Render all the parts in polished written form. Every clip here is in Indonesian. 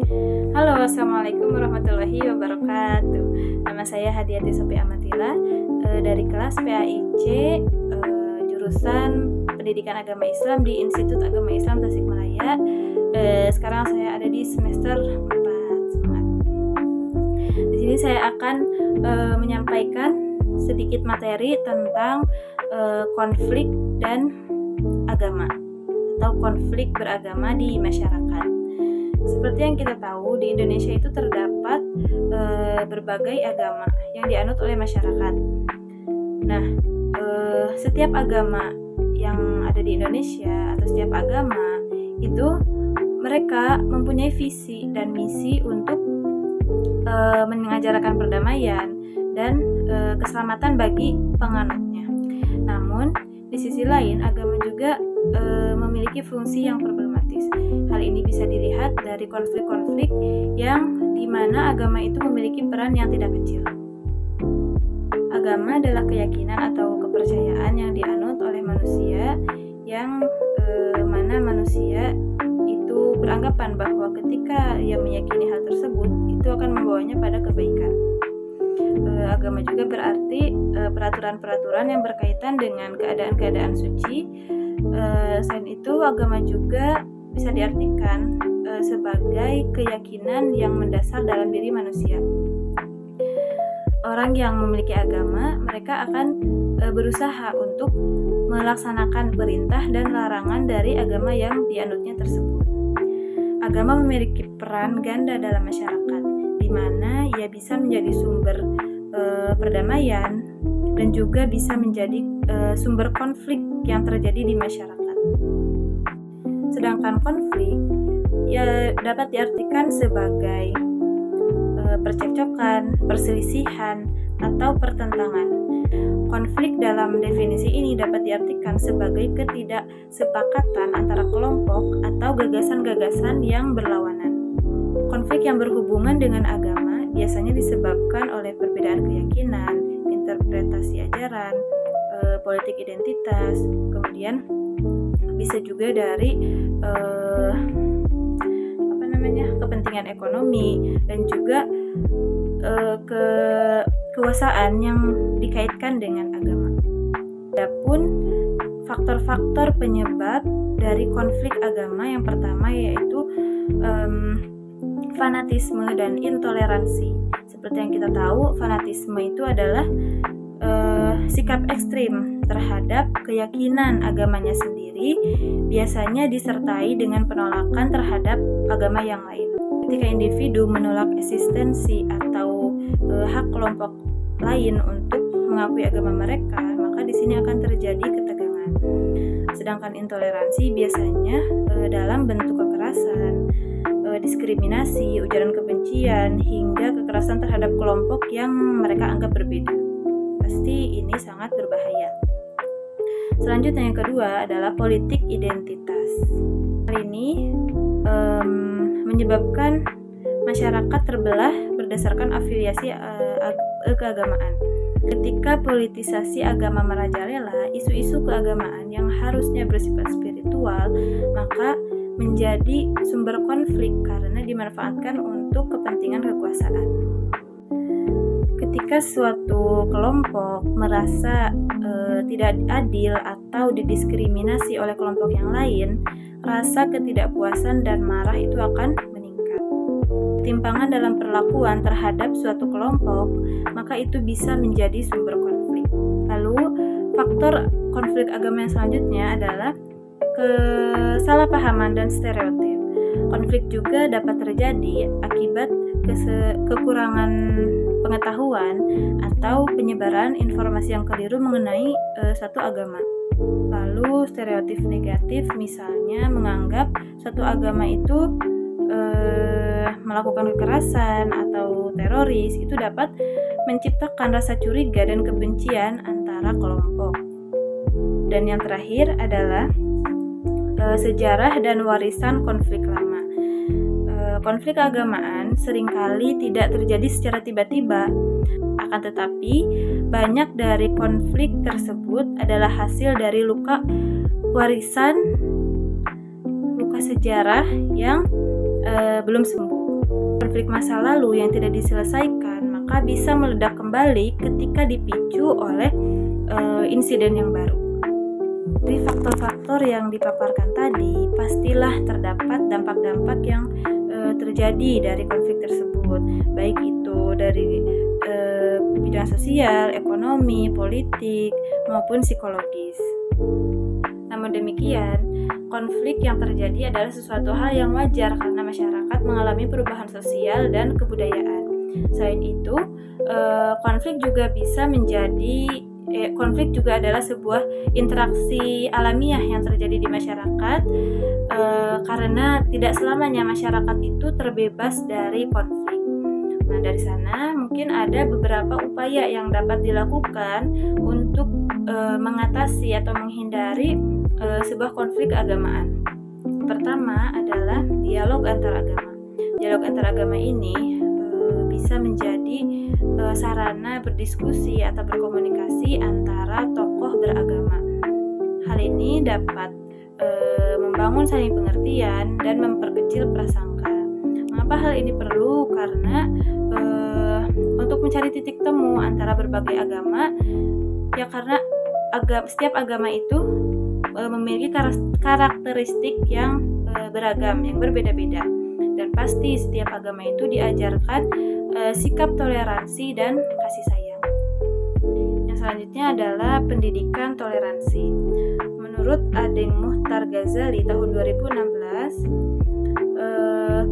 Halo, assalamualaikum warahmatullahi wabarakatuh. Nama saya Hadiati Sofi Amatila dari kelas PAIC jurusan Pendidikan Agama Islam di Institut Agama Islam Tasikmalaya. Sekarang saya ada di semester 4. Semangat. Di sini saya akan menyampaikan sedikit materi tentang konflik dan agama atau konflik beragama di masyarakat. Seperti yang kita tahu, di Indonesia itu terdapat berbagai agama yang dianut oleh masyarakat. Nah, setiap agama yang ada di Indonesia atau setiap agama itu mereka mempunyai visi dan misi untuk mengajarkan perdamaian dan keselamatan bagi penganutnya. Namun, di sisi lain, agama juga memiliki fungsi yang problematis. Hal ini bisa dilihat dari konflik-konflik yang dimana agama itu memiliki peran yang tidak kecil. Agama adalah keyakinan atau kepercayaan yang dianut oleh manusia yang mana manusia itu beranggapan bahwa ketika ia meyakini hal tersebut, itu akan membawanya pada kebaikan. Agama juga berarti peraturan-peraturan yang berkaitan dengan keadaan-keadaan suci. Selain itu, agama juga bisa diartikan sebagai keyakinan yang mendasar dalam diri manusia. Orang yang memiliki agama, mereka akan berusaha untuk melaksanakan perintah dan larangan dari agama yang dianutnya tersebut. Agama memiliki peran ganda dalam masyarakat, di mana ia bisa menjadi sumber perdamaian dan juga bisa menjadi sumber konflik yang terjadi di masyarakat. Sedangkan konflik ya dapat diartikan sebagai percekcokan, perselisihan, atau pertentangan. Konflik dalam definisi ini dapat diartikan sebagai ketidaksepakatan antara kelompok atau gagasan-gagasan yang berlawanan. Konflik yang berhubungan dengan agama biasanya disebabkan oleh perbedaan keyakinan, interpretasi ajaran, politik identitas, kemudian bisa juga dari kepentingan ekonomi dan juga kekuasaan yang dikaitkan dengan agama. Adapun faktor-faktor penyebab dari konflik agama yang pertama yaitu fanatisme dan intoleransi. Seperti yang kita tahu, fanatisme itu adalah sikap ekstrim terhadap keyakinan agamanya sendiri, biasanya disertai dengan penolakan terhadap agama yang lain. Ketika individu menolak eksistensi atau hak kelompok lain untuk mengakui agama mereka, maka di sini akan terjadi ketegangan. Sedangkan intoleransi biasanya dalam bentuk kekerasan, diskriminasi, ujaran kebencian, hingga kekerasan terhadap kelompok yang mereka anggap berbeda. Pasti ini sangat berbahaya. Selanjutnya yang kedua adalah politik identitas. Hal ini menyebabkan masyarakat terbelah berdasarkan afiliasi keagamaan. Ketika politisasi agama merajalela, isu-isu keagamaan yang harusnya bersifat spiritual, maka menjadi sumber konflik karena dimanfaatkan untuk kepentingan kekuasaan. Ketika suatu kelompok merasa tidak adil atau didiskriminasi oleh kelompok yang lain, rasa ketidakpuasan dan marah itu akan meningkat. Ketimpangan dalam perlakuan terhadap suatu kelompok, maka itu bisa menjadi sumber konflik. Lalu, faktor konflik agama yang selanjutnya adalah kesalahpahaman dan stereotip. Konflik juga dapat terjadi akibat kekurangan pengetahuan atau penyebaran informasi yang keliru mengenai satu agama. Lalu stereotip negatif misalnya menganggap suatu agama itu melakukan kekerasan atau teroris, itu dapat menciptakan rasa curiga dan kebencian antara kelompok. Dan yang terakhir adalah sejarah dan warisan konflik lama. Konflik keagamaan seringkali tidak terjadi secara tiba-tiba, akan tetapi banyak dari konflik tersebut adalah hasil dari luka warisan, luka sejarah yang belum sembuh. Konflik masa lalu yang tidak diselesaikan maka bisa meledak kembali ketika dipicu oleh insiden yang baru. Dari faktor-faktor yang dipaparkan tadi, pastilah terdapat dampak-dampak yang terjadi dari konflik tersebut, baik itu dari bidang sosial, ekonomi, politik, maupun psikologis. Namun demikian, konflik yang terjadi adalah sesuatu hal yang wajar karena masyarakat mengalami perubahan sosial dan kebudayaan. Selain itu, konflik juga adalah sebuah interaksi alamiah yang terjadi di masyarakat, karena tidak selamanya masyarakat itu terbebas dari konflik. Nah, dari sana mungkin ada beberapa upaya yang dapat dilakukan untuk mengatasi atau menghindari sebuah konflik keagamaan. Pertama adalah dialog antar agama. Dialog antar agama ini bisa menjadi sarana berdiskusi atau berkomunikasi antara tokoh beragama. Hal ini dapat membangun saling pengertian dan memperkecil prasangka. Mengapa hal ini perlu? Karena untuk mencari titik temu antara berbagai agama, ya karena setiap agama itu memiliki karakteristik yang beragam, yang berbeda-beda. Dan pasti setiap agama itu diajarkan sikap toleransi dan kasih sayang. Yang selanjutnya adalah pendidikan toleransi. Menurut Adeng Muhtar Ghazali tahun 2016,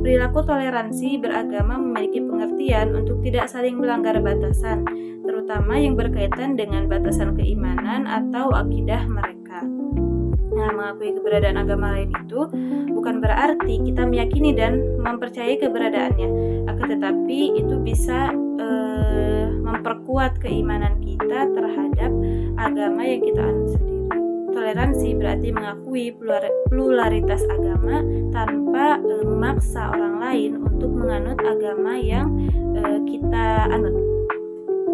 perilaku toleransi beragama memiliki pengertian untuk tidak saling melanggar batasan, terutama yang berkaitan dengan batasan keimanan atau akidah mereka. Nah, mengakui keberadaan agama lain itu bukan berarti kita meyakini dan mempercayai keberadaannya, akan tetapi itu bisa memperkuat keimanan kita terhadap agama yang kita anut sendiri. Toleransi berarti mengakui pluralitas agama tanpa memaksa orang lain untuk menganut agama yang kita anut.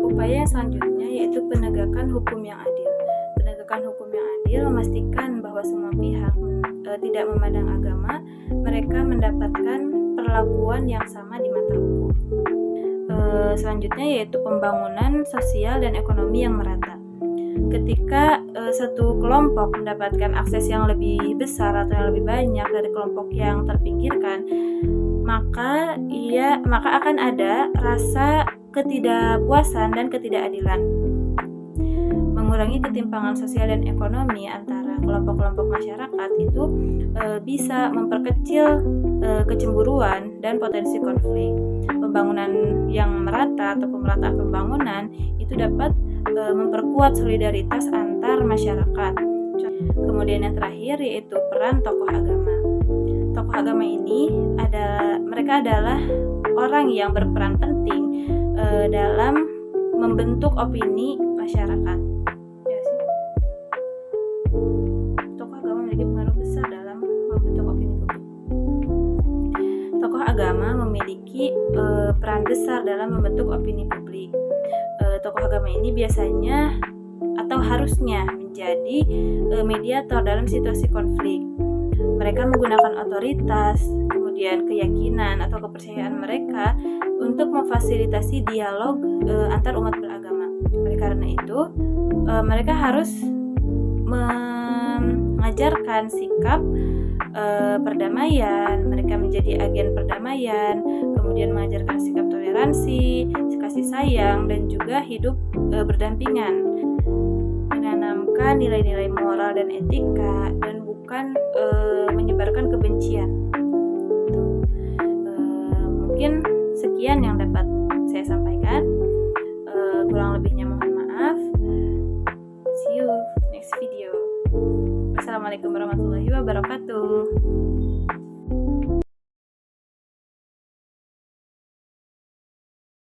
Upaya yang selanjutnya yaitu penegakan hukum yang adil. Penegakan hukum yang adil memastikan bahwa semua pihak tidak memandang agama, mereka mendapatkan perlakuan yang sama di mata hukum. Selanjutnya yaitu pembangunan sosial dan ekonomi yang merata. Ketika satu kelompok mendapatkan akses yang lebih besar atau yang lebih banyak dari kelompok yang terpinggirkan, maka akan ada rasa ketidakpuasan dan ketidakadilan. Mengurangi ketimpangan sosial dan ekonomi antara kelompok-kelompok masyarakat itu bisa memperkecil kecemburuan dan potensi konflik. Pembangunan yang merata atau pemerataan pembangunan itu dapat memperkuat solidaritas antar masyarakat. Kemudian yang terakhir yaitu peran tokoh agama. Tokoh agama ini mereka adalah orang yang berperan penting dalam membentuk opini masyarakat. Ya sih. Tokoh agama memiliki pengaruh besar dalam membentuk opini publik. Tokoh agama memiliki peran besar dalam membentuk opini publik. Tokoh agama ini biasanya atau harusnya menjadi mediator dalam situasi konflik. Mereka menggunakan otoritas, kemudian keyakinan atau kepercayaan mereka untuk memfasilitasi dialog antar umat beragama. Oleh karena itu, mereka harus mengajarkan sikap perdamaian, mereka menjadi agen perdamaian, kemudian mengajarkan sikap toleransi, kasih sayang, dan juga hidup berdampingan, menanamkan nilai-nilai moral dan etika, dan bukan menyebarkan kebencian. Mungkin sekian yang dapat saya sampaikan. Kurang lebihnya mohon maaf. See you next video. Assalamualaikum warahmatullahi wabarakatuh.